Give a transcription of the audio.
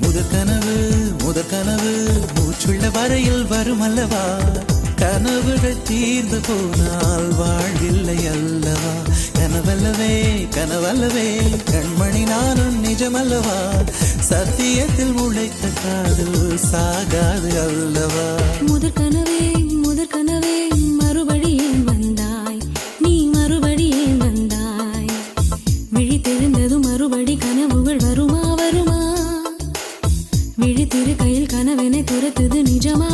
முதற்கனவு மூச்சுள்ள வரையில் வரும் அல்லவா, கனவுகள் தீர்ந்து போனால் வாழ்வில்லை அல்லவா. கனவல்லவே கண்மணி நானும் நிஜமல்லவா, சத்தியத்தில் உழைத்த காதல் சாகாது அல்லவா. முதற்கனவே மறுபடியும் வந்தாய், நீ மறுபடியும் வந்தாய். விழி தெரிந்ததும் மறுபடி கனவுகள் வருமா, விழி திரு கையில் கனவெனை துரத்துது நிஜமா.